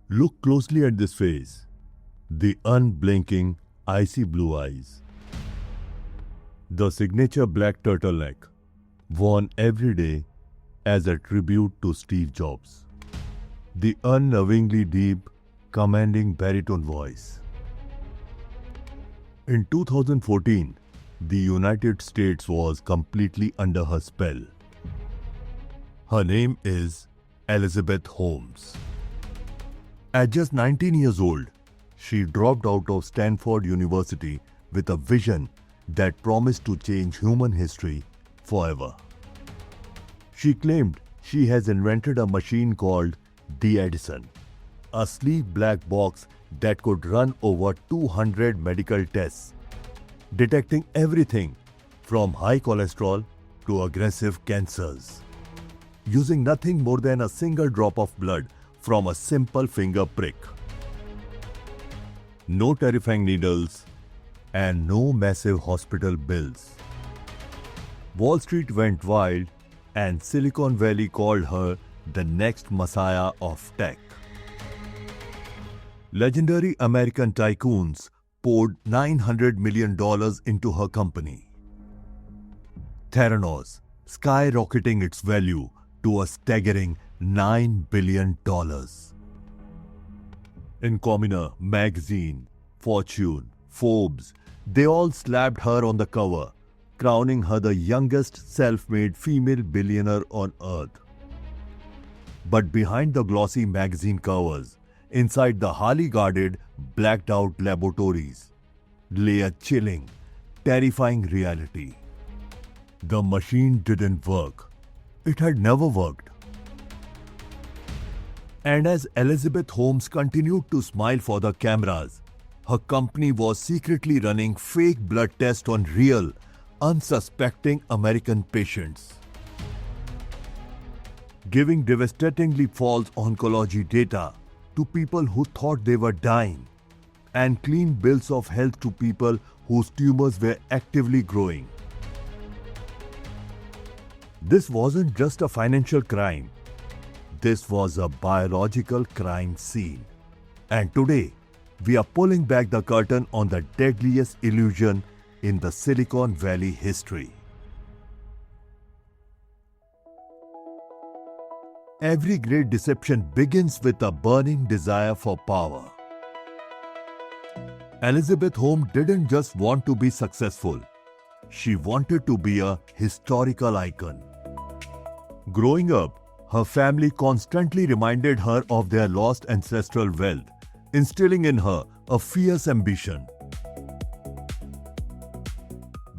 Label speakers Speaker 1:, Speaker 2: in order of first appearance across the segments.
Speaker 1: Look closely at this face. The unblinking, icy blue eyes. The signature black turtleneck, worn every day as a tribute to Steve Jobs. The unnervingly deep, commanding baritone voice. In 2014, the United States was completely under her spell. Her name is Elizabeth Holmes. At just 19 years old, she dropped out of Stanford University with a vision that promised to change human history forever. She claimed she has invented a machine called the Edison, a sleek black box that could run over 200 medical tests, detecting everything from high cholesterol to aggressive cancers, using nothing more than a single drop of blood from a simple finger prick. No terrifying needles and no massive hospital bills. Wall Street went wild and Silicon Valley called her the next messiah of tech. Legendary American tycoons poured $900 million into her company. Theranos, skyrocketing its value to a staggering $9 billion. Incomminer, Magazine, Fortune, Forbes, they all slapped her on the cover, crowning her the youngest self-made female billionaire on earth. But behind the glossy magazine covers, inside the highly guarded, blacked-out laboratories, lay a chilling, terrifying reality. The machine didn't work. It had never worked. And as Elizabeth Holmes continued to smile for the cameras, her company was secretly running fake blood tests on real, unsuspecting American patients, giving devastatingly false oncology data to people who thought they were dying, and clean bills of health to people whose tumors were actively growing. This wasn't just a financial crime. This was a biological crime scene. And today, we are pulling back the curtain on the deadliest illusion in the Silicon Valley history. Every great deception begins with a burning desire for power. Elizabeth Holmes didn't just want to be successful. She wanted to be a historical icon. Growing up, her family constantly reminded her of their lost ancestral wealth, instilling in her a fierce ambition.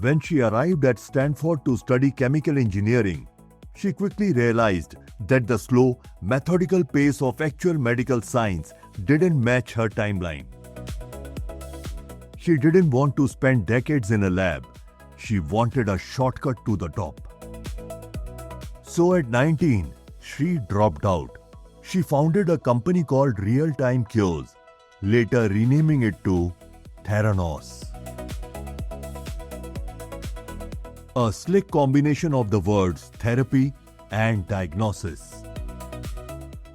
Speaker 1: When she arrived at Stanford to study chemical engineering, she quickly realized that the slow, methodical pace of actual medical science didn't match her timeline. She didn't want to spend decades in a lab. She wanted a shortcut to the top. So at 19, she dropped out. She founded a company called Real Time Cures, later renaming it to Theranos. A slick combination of the words therapy and diagnosis.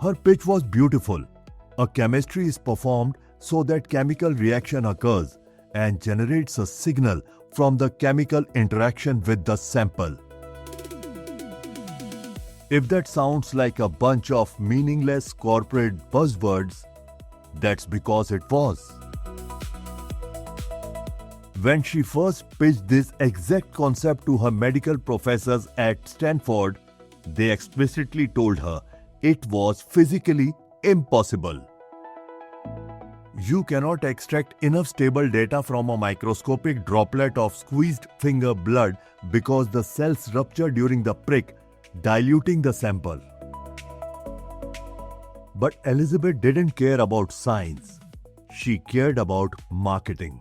Speaker 1: Her pitch was beautiful. A chemistry is performed so that chemical reaction occurs and generates a signal from the chemical interaction with the sample. If that sounds like a bunch of meaningless corporate buzzwords, that's because it was. When she first pitched this exact concept to her medical professors at Stanford, they explicitly told her it was physically impossible. You cannot extract enough stable data from a microscopic droplet of squeezed finger blood because the cells rupture during the prick, diluting the sample. But Elizabeth didn't care about science. She cared about marketing.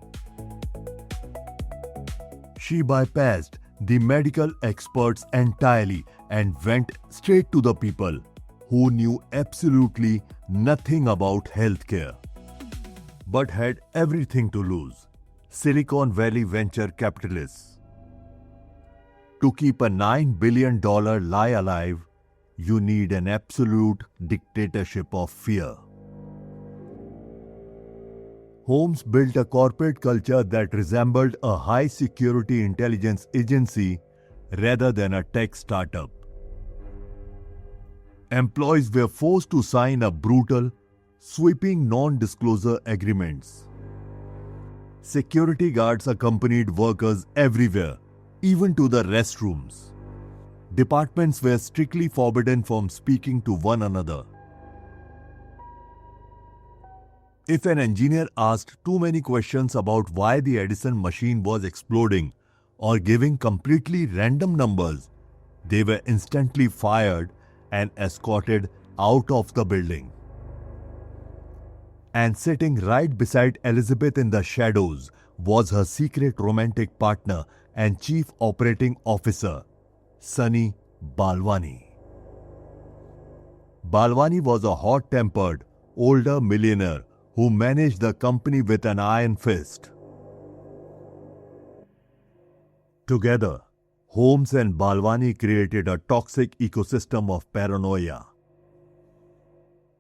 Speaker 1: She bypassed the medical experts entirely and went straight to the people who knew absolutely nothing about healthcare, but had everything to lose: Silicon Valley venture capitalists. To keep a $9 billion lie alive, you need an absolute dictatorship of fear. Holmes built a corporate culture that resembled a high-security intelligence agency rather than a tech startup. Employees were forced to sign a brutal, sweeping non-disclosure agreements. Security guards accompanied workers everywhere, even to the restrooms. Departments were strictly forbidden from speaking to one another. If an engineer asked too many questions about why the Edison machine was exploding or giving completely random numbers, they were instantly fired and escorted out of the building. And sitting right beside Elizabeth in the shadows was her secret romantic partner and chief operating officer, Sunny Balwani. Balwani was a hot-tempered, older millionaire who managed the company with an iron fist. Together, Holmes and Balwani created a toxic ecosystem of paranoia.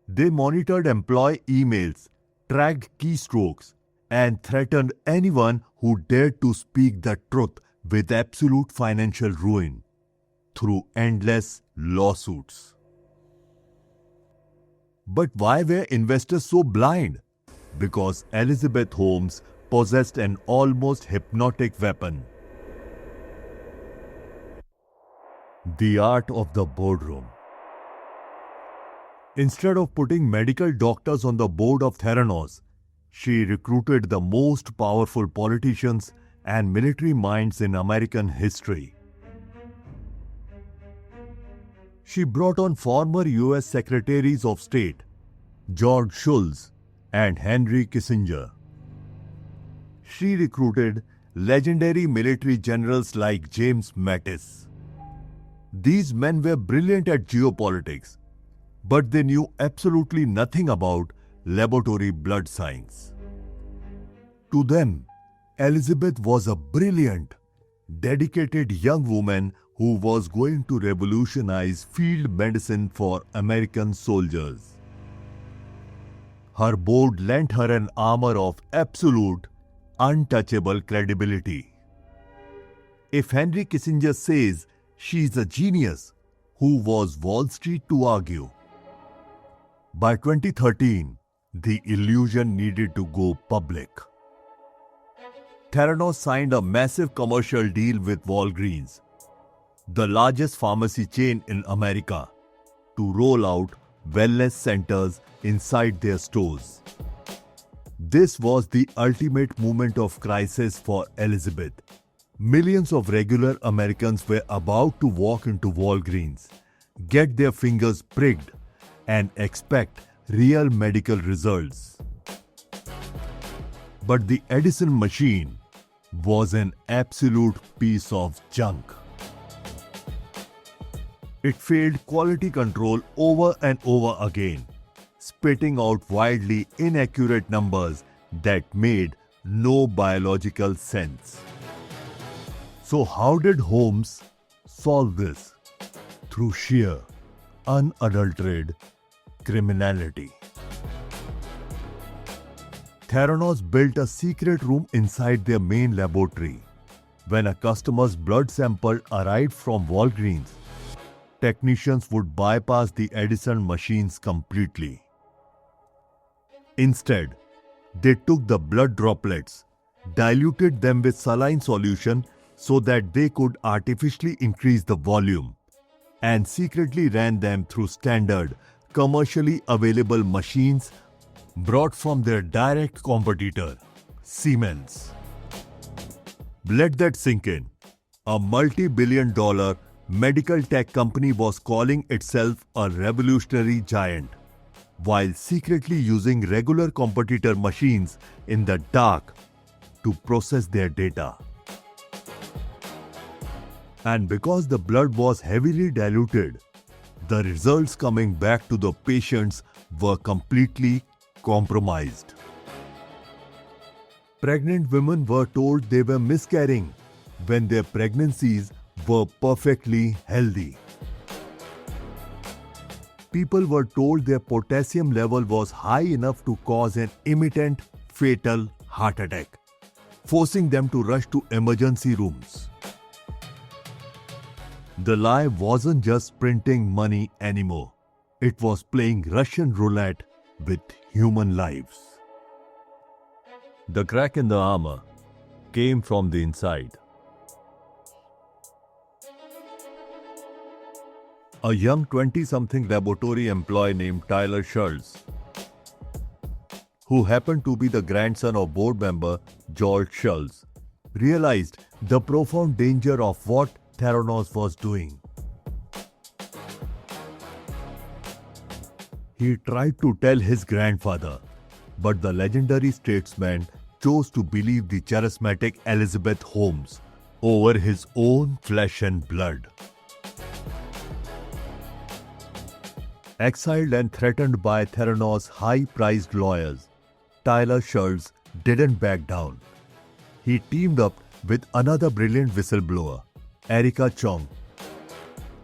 Speaker 1: They monitored employee emails, tracked keystrokes, and threatened anyone who dared to speak the truth with absolute financial ruin through endless lawsuits. But why were investors so blind? Because Elizabeth Holmes possessed an almost hypnotic weapon: the art of the boardroom. Instead of putting medical doctors on the board of Theranos, she recruited the most powerful politicians and military minds in American history. She brought on former US Secretaries of State George Shultz and Henry Kissinger. She recruited legendary military generals like James Mattis. These men were brilliant at geopolitics, but they knew absolutely nothing about laboratory blood science. To them, Elizabeth was a brilliant, dedicated young woman who was going to revolutionize field medicine for American soldiers. Her board lent her an armor of absolute, untouchable credibility. If Henry Kissinger says she's a genius, who was Wall Street to argue? By 2013, the illusion needed to go public. Theranos signed a massive commercial deal with Walgreens, the largest pharmacy chain in America, to roll out wellness centers inside their stores. This was the ultimate moment of crisis for Elizabeth. Millions of regular Americans were about to walk into Walgreens, get their fingers pricked, and expect real medical results. But the Edison machine was an absolute piece of junk. It failed quality control over and over again, spitting out wildly inaccurate numbers that made no biological sense. So how did Holmes solve this? Through sheer, unadulterated criminality. Theranos built a secret room inside their main laboratory. When a customer's blood sample arrived from Walgreens, technicians would bypass the Edison machines completely. Instead, they took the blood droplets, diluted them with saline solution so that they could artificially increase the volume, and secretly ran them through standard, commercially available machines brought from their direct competitor, Siemens. Let that sink in. A multi-billion-dollar medical tech company was calling itself a revolutionary giant, while secretly using regular competitor machines in the dark to process their data. And because the blood was heavily diluted, the results coming back to the patients were completely compromised. Pregnant women were told they were miscarrying when their pregnancies were perfectly healthy. People were told their potassium level was high enough to cause an imminent fatal heart attack, forcing them to rush to emergency rooms. The lie wasn't just printing money anymore. It was playing Russian roulette with human lives. The crack in the armor came from the inside. A young 20-something laboratory employee named Tyler Schultz, who happened to be the grandson of board member George Schultz, realized the profound danger of what Theranos was doing. He tried to tell his grandfather, but the legendary statesman chose to believe the charismatic Elizabeth Holmes over his own flesh and blood. Exiled and threatened by Theranos' high-priced lawyers, Tyler Schultz didn't back down. He teamed up with another brilliant whistleblower, Erica Chong,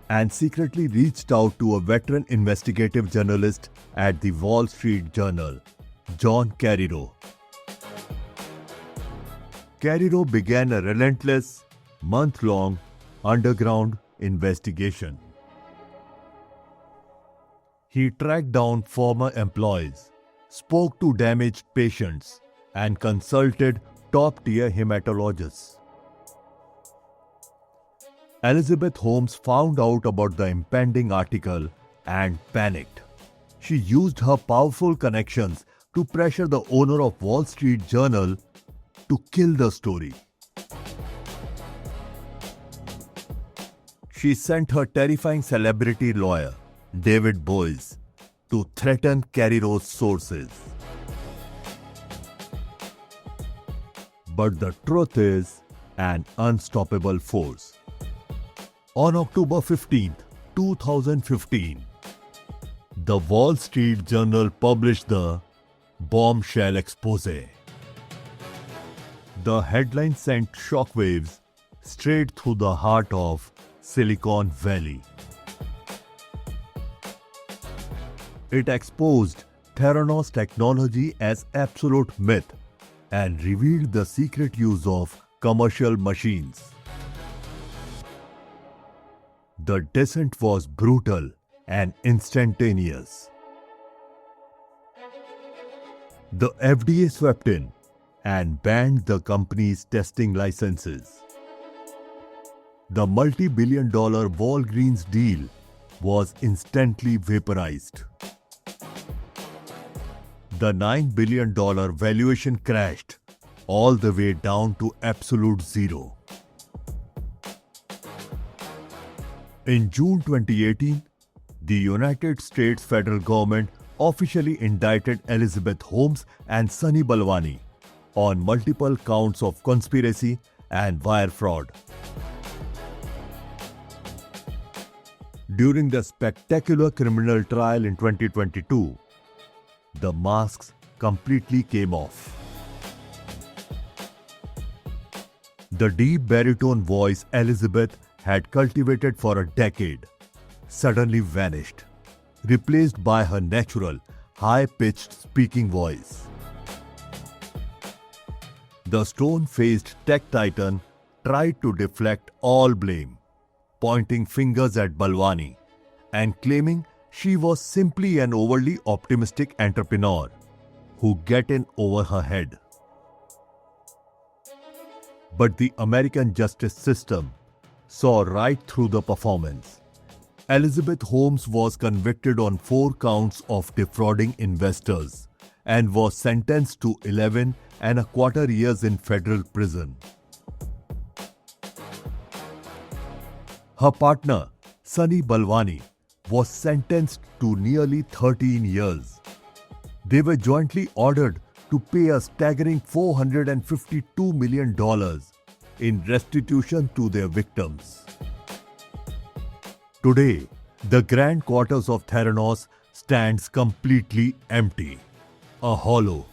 Speaker 1: and secretly reached out to a veteran investigative journalist at the Wall Street Journal, John Carreyrou. Carreyrou began a relentless, month-long underground investigation. He tracked down former employees, spoke to damaged patients, and consulted top-tier hematologists. Elizabeth Holmes found out about the impending article and panicked. She used her powerful connections to pressure the owner of Wall Street Journal to kill the story. She sent her terrifying celebrity lawyer, David Boies, to threaten Carreyrou's sources. But the truth is an unstoppable force. On October 15, 2015, the Wall Street Journal published the bombshell expose. The headline sent shockwaves straight through the heart of Silicon Valley. It exposed Theranos technology as absolute myth and revealed the secret use of commercial machines. The descent was brutal and instantaneous. The FDA swept in and banned the company's testing licenses. The multi-billion-dollar Walgreens deal was instantly vaporized. The $9 billion valuation crashed all the way down to absolute zero. In June 2018, the United States federal government officially indicted Elizabeth Holmes and Sunny Balwani on multiple counts of conspiracy and wire fraud. During the spectacular criminal trial in 2022, the masks completely came off. The deep baritone voice Elizabeth had cultivated for a decade suddenly vanished, replaced by her natural, high-pitched speaking voice. The stone-faced tech titan tried to deflect all blame, pointing fingers at Balwani and claiming she was simply an overly optimistic entrepreneur who got in over her head. But the American justice system saw right through the performance. Elizabeth Holmes was convicted on 4 counts of defrauding investors and was sentenced to 11.25 years in federal prison. Her partner, Sunny Balwani, was sentenced to nearly 13 years. They were jointly ordered to pay a staggering $452 million in restitution to their victims. Today, the grand quarters of Theranos stands completely empty, a hollow,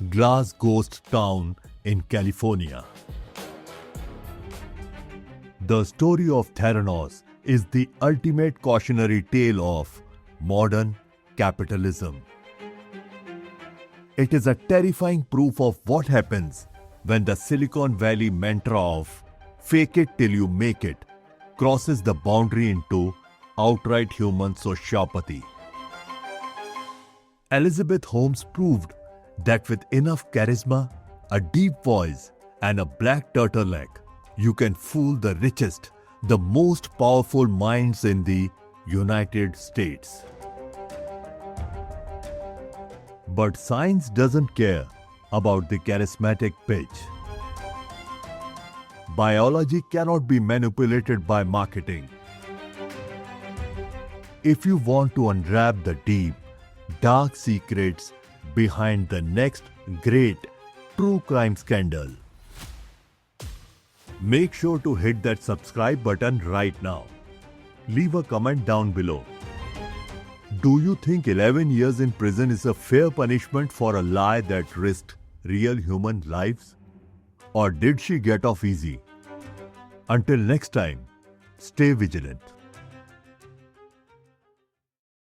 Speaker 1: glass ghost town in California. The story of Theranos is the ultimate cautionary tale of modern capitalism. It is a terrifying proof of what happens when the Silicon Valley mantra of fake it till you make it crosses the boundary into outright human sociopathy. Elizabeth Holmes proved that with enough charisma, a deep voice, and a black turtleneck, you can fool the richest, the most powerful minds in the United States. But science doesn't care about the charismatic pitch. Biology cannot be manipulated by marketing. If you want to unwrap the deep, dark secrets behind the next great true crime scandal, make sure to hit that subscribe button right now. Leave a comment down below. Do you think 11 years in prison is a fair punishment for a lie that risked real human lives? Or did she get off easy? Until next time, stay vigilant.